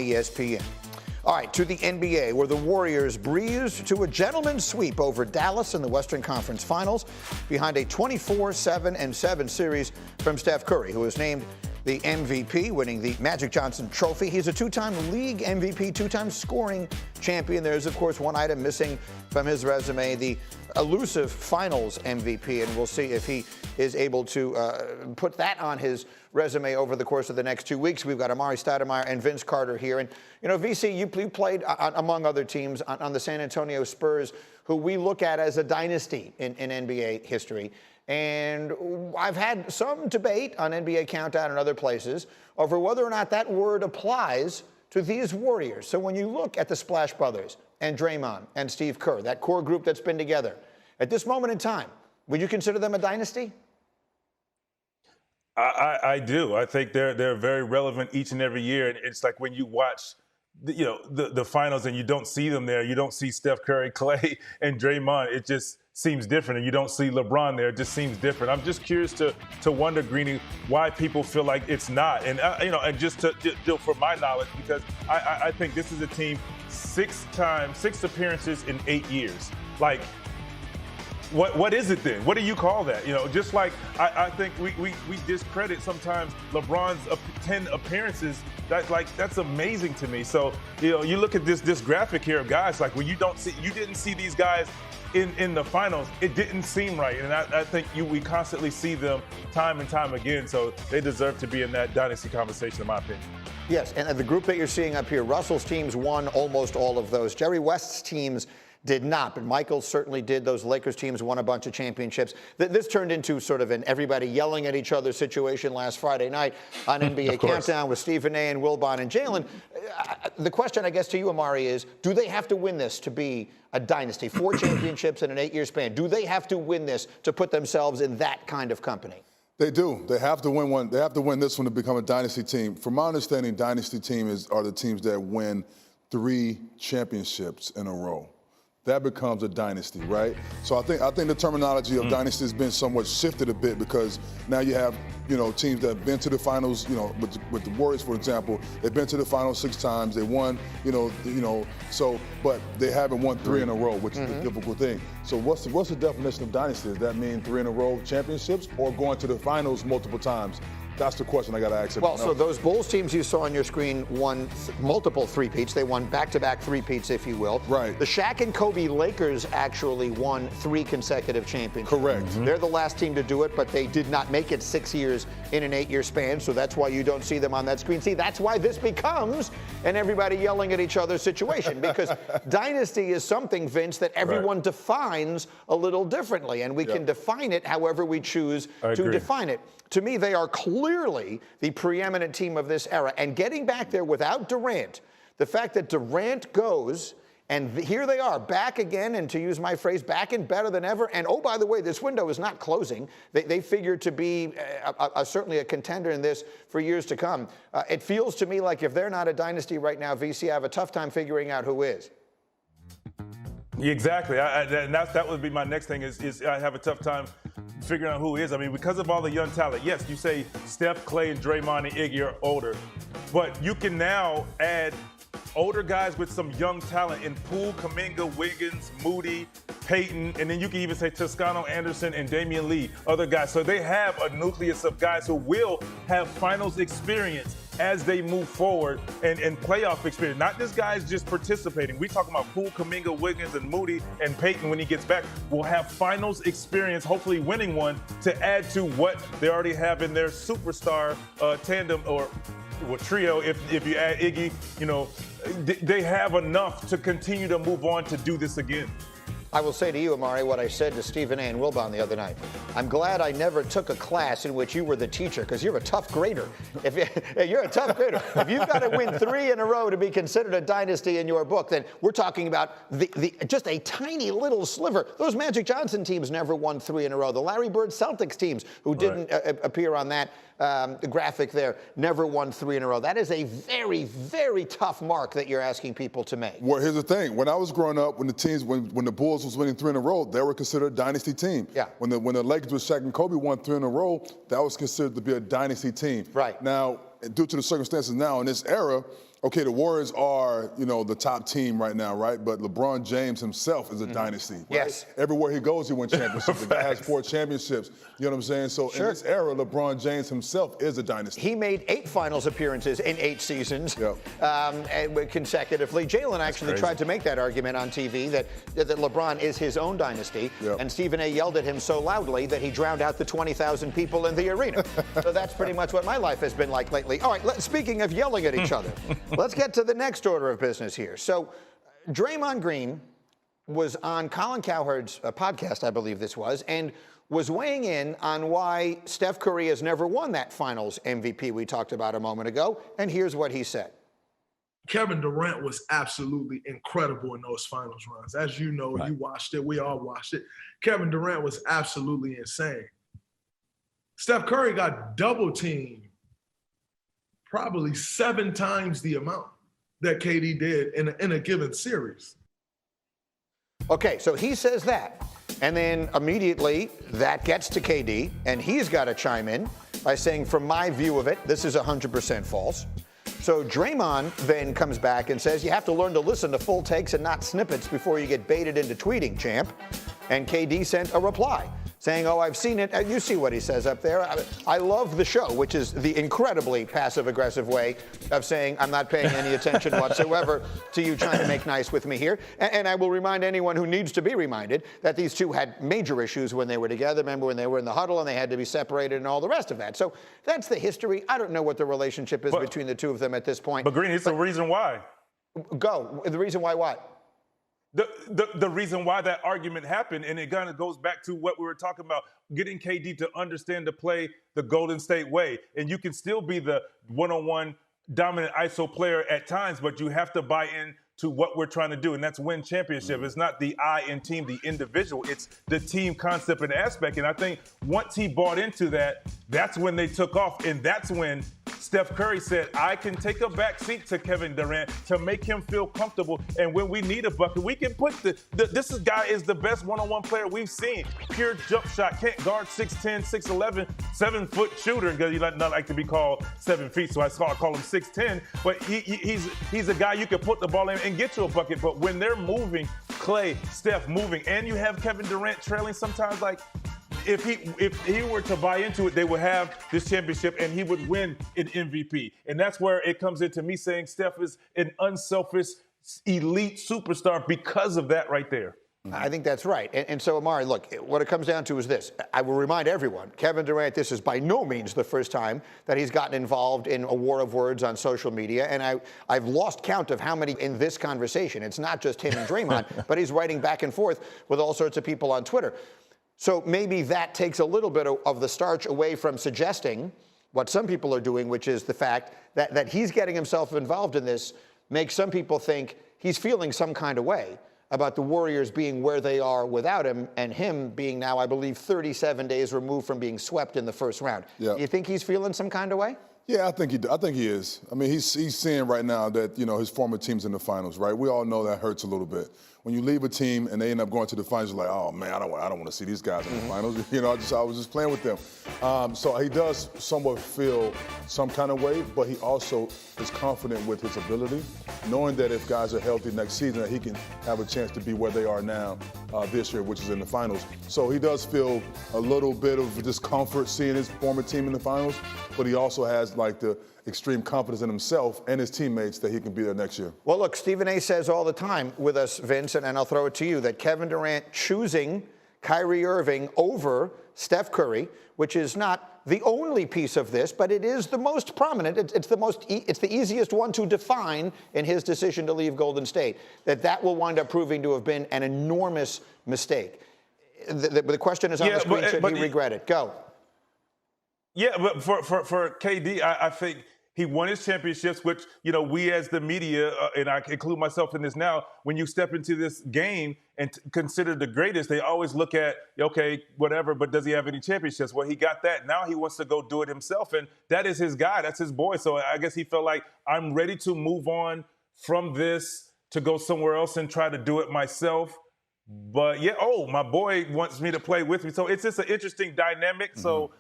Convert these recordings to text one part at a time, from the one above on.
ESPN. All right, to the NBA, where the Warriors breezed to a gentleman's sweep over Dallas in the Western Conference Finals behind a 24-7 series from Steph Curry, who was named the MVP, winning the Magic Johnson Trophy. He's a two-time league MVP, two-time scoring champion. There's, of course, one item missing from his resume, the elusive Finals MVP, and we'll see if he is able to put that on his resume over the course of the next 2 weeks. We've got Amari Stoudemire and Vince Carter here. And, you know, VC, you played, among other teams, on the San Antonio Spurs, who we look at as a dynasty in NBA history. And I've had some debate on NBA Countdown and other places over whether or not that word applies to these Warriors. So when you look at the Splash Brothers and Draymond and Steve Kerr, that core group that's been together, at this moment in time, would you consider them a dynasty? I do. I think they're very relevant each and every year. And it's like when you watch the finals and you don't see them there, you don't see Steph Curry, Clay, and Draymond. It just seems different, and you don't see LeBron there. It just seems different. I'm just curious to wonder, Greeny, why people feel like it's not. And and just for my knowledge, because I think this is a team 6 appearances in 8 years. Like, what is it then? What do you call that? Just like I think we discredit sometimes LeBron's 10 appearances. That's amazing to me. So you look at this graphic here of guys, like when you didn't see these guys in the finals, it didn't seem right. And I think we constantly see them time and time again. So they deserve to be in that dynasty conversation, in my opinion. Yes, and the group that you're seeing up here, Russell's teams won almost all of those. Jerry West's teams did not, but Michael certainly did. Those Lakers teams won a bunch of championships. This turned into sort of an everybody yelling at each other situation last Friday night on NBA Countdown with Stephen A. and Wilbon and Jalen. The question, I guess, to you, Amari, is do they have to win this to be a dynasty? 4 championships in an 8-year span. Do they have to win this to put themselves in that kind of company? They do. They have to win one. They have to win this one to become a dynasty team. From my understanding, dynasty teams are the teams that win 3 championships in a row. That becomes a dynasty, right? So I think the terminology of dynasty has been somewhat shifted a bit, because now you have teams that have been to the finals. With the Warriors, for example, they've been to the finals 6 times. They won, but they haven't won 3 in a row, which is a difficult thing. So what's the definition of dynasty? Does that mean 3 in a row championships, or going to the finals multiple times? That's the question I got to ask. Well, so those Bulls teams you saw on your screen won multiple three-peats. They won back-to-back three-peats, if you will. Right. The Shaq and Kobe Lakers actually won 3 consecutive championships. Correct. They're the last team to do it, but they did not make it 6 years in an 8-year span, so that's why you don't see them on that screen. See, that's why this becomes an everybody yelling at each other situation, because dynasty is something, Vince, that everyone defines a little differently, and we can define it however we choose to define it. To me, they are clearly the preeminent team of this era. And getting back there without Durant, the fact that Durant goes, and here they are, back again, and to use my phrase, back and better than ever. And, oh, by the way, this window is not closing. They figure to be certainly a contender in this for years to come. It feels to me like if they're not a dynasty right now, VC, I have a tough time figuring out who is. Exactly. That would be my next thing is I have a tough time figuring out who is. I mean, because of all the young talent, yes, you say Steph, Clay, and Draymond and Iggy are older, but you can now add older guys with some young talent in Poole, Kuminga, Wiggins, Moody, Payton, and then you can even say Toscano Anderson and Damian Lee, other guys. So they have a nucleus of guys who will have finals experience as they move forward and playoff experience. Not just guys just participating. We talking about Poole, Kuminga, Wiggins, and Moody, and Payton when he gets back will have finals experience, hopefully winning one, to add to what they already have in their superstar tandem or trio. If you add Iggy, they have enough to continue to move on to do this again. I will say to you, Amari, what I said to Stephen A. and Wilbon the other night. I'm glad I never took a class in which you were the teacher, because you're a tough grader. You're a tough grader. If you've got to win 3 in a row to be considered a dynasty in your book, then we're talking about just a tiny little sliver. Those Magic Johnson teams never won 3 in a row. The Larry Bird Celtics teams, who didn't appear on that graphic there, never won 3 in a row. That is a very, very tough mark that you're asking people to make. Well, here's the thing. When I was growing up, when the Bulls was winning 3 in a row, they were considered a dynasty team. Yeah. When the Lakers with Shaq and Kobe won 3 in a row, that was considered to be a dynasty team. Right. Now, due to the circumstances now in this era, Okay, the Warriors are, the top team right now, right? But LeBron James himself is a dynasty, right? Yes. Everywhere he goes, he wins championships. The guy has 4 championships. You know what I'm saying? So in this era, LeBron James himself is a dynasty. He made 8 finals appearances in 8 seasons consecutively. Jalen actually tried to make that argument on TV that LeBron is his own dynasty, and Stephen A. yelled at him so loudly that he drowned out the 20,000 people in the arena. So that's pretty much what my life has been like lately. All right, speaking of yelling at each other, let's get to the next order of business here. So Draymond Green was on Colin Cowherd's podcast, I believe this was, and was weighing in on why Steph Curry has never won that finals MVP we talked about a moment ago. And here's what he said. Kevin Durant was absolutely incredible in those finals runs. As you know, you watched it. We all watched it. Kevin Durant was absolutely insane. Steph Curry got double teamed probably 7 times the amount that KD did in a given series. Okay, so he says that. And then immediately that gets to KD, and he's got to chime in by saying, from my view of it, this is 100% false. So Draymond then comes back and says, you have to learn to listen to full takes and not snippets before you get baited into tweeting, champ. And KD sent a reply saying, oh, I've seen it. You see what he says up there. I love the show, which is the incredibly passive-aggressive way of saying I'm not paying any attention whatsoever to you trying to make nice with me here. And I will remind anyone who needs to be reminded that these two had major issues when they were together. Remember when they were in the huddle and they had to be separated and all the rest of that. So that's the history. I don't know what the relationship is between the two of them at this point. But Green, it's the reason why. Go. The reason why what? The reason why that argument happened, and it kind of goes back to what we were talking about, getting KD to understand to play the Golden State way. And you can still be the one-on-one dominant ISO player at times, but you have to buy in to what we're trying to do, and that's win championship. It's not the I in team, the individual. It's the team concept and aspect. And I think once he bought into that, that's when they took off, and that's when Steph Curry said, I can take a back seat to Kevin Durant to make him feel comfortable. And when we need a bucket, we can put this guy is the best one-on-one player we've seen. Pure jump shot, can't guard 6'10", 6'11", 7-foot shooter, because he's not like to be called 7 feet, so I call him 6'10". But he's a guy you can put the ball in and get you a bucket. But when they're moving, Clay, Steph moving, and you have Kevin Durant trailing sometimes, like, if he were to buy into it, they would have this championship and he would win an MVP. And that's where it comes into me saying Steph is an unselfish, elite superstar because of that right there. I think that's right. And so, Amari, look, what it comes down to is this. I will remind everyone, Kevin Durant, this is by no means the first time that he's gotten involved in a war of words on social media. And I've lost count of how many in this conversation. It's not just him and Draymond, but he's writing back and forth with all sorts of people on Twitter. So maybe that takes a little bit of the starch away from suggesting what some people are doing, which is the fact that he's getting himself involved in this makes some people think he's feeling some kind of way about the Warriors being where they are without him, and him being now, I believe, 37 days removed from being swept in the first round. Yeah. You think he's feeling some kind of way? Yeah, I think he is. I mean, he's seeing right now that, his former team's in the finals, right? We all know that hurts a little bit. When you leave a team and they end up going to the finals, you're like, oh man, I don't want to see these guys in the finals. I was just playing with them. So he does somewhat feel some kind of way, but he also is confident with his ability, knowing that if guys are healthy next season, that he can have a chance to be where they are now this year, which is in the finals. So he does feel a little bit of discomfort seeing his former team in the finals, but he also has like the extreme confidence in himself and his teammates that he can be there next year. Well, look, Stephen A. says all the time with us, Vince, and I'll throw it to you, that Kevin Durant choosing Kyrie Irving over Steph Curry, which is not the only piece of this, but it is the most prominent. It's the easiest one to define in his decision to leave Golden State, that will wind up proving to have been an enormous mistake. The question is on the screen, should he regret it? Go. Yeah, but for KD, I think he won his championships, which, we as the media, and I include myself in this now, when you step into this game and consider the greatest, they always look at, okay, whatever, but does he have any championships? Well, he got that. Now he wants to go do it himself, and that is his guy. That's his boy. So I guess he felt like, I'm ready to move on from this to go somewhere else and try to do it myself. But, yeah, my boy wants me to play with me. So it's just an interesting dynamic. So,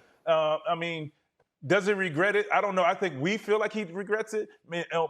Does he regret it? I don't know. I think we feel like he regrets it.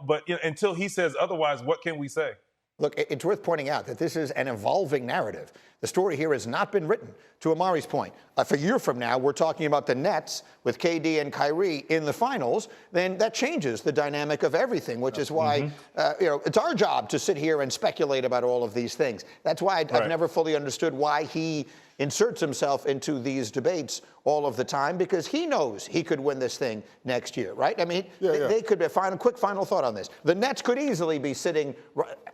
But until he says otherwise, what can we say? Look, it's worth pointing out that this is an evolving narrative. The story here has not been written. To Amari's point, if a year from now we're talking about the Nets with KD and Kyrie in the finals, then that changes the dynamic of everything, which is why it's our job to sit here and speculate about all of these things. That's why I've never fully understood why he inserts himself into these debates all of the time, because he knows he could win this thing next year, right? I mean, they could be quick final thought on this. The Nets could easily be sitting,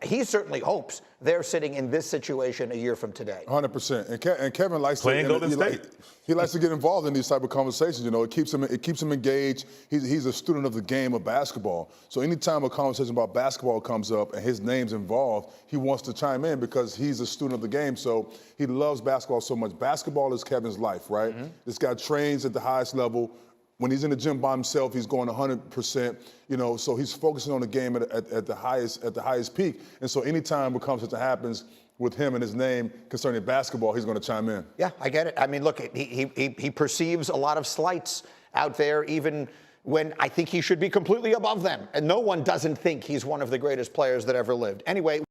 he certainly hopes they're sitting in this situation a year from today. 100%. And Kevin likes playing Golden State. He likes to get involved in these type of conversations. You know, it keeps him engaged. He's a student of the game of basketball. So anytime a conversation about basketball comes up and his name's involved, he wants to chime in because he's a student of the game. So he loves basketball so much. Basketball is Kevin's life, right? This guy trains at the highest level. When he's in the gym by himself, he's going 100%. You know, so he's focusing on the game at the highest peak. And so anytime a conversation happens with him and his name concerning basketball, he's going to chime in. Yeah, I get it. I mean, look, he perceives a lot of slights out there, even when I think he should be completely above them. And no one doesn't think he's one of the greatest players that ever lived. Anyway.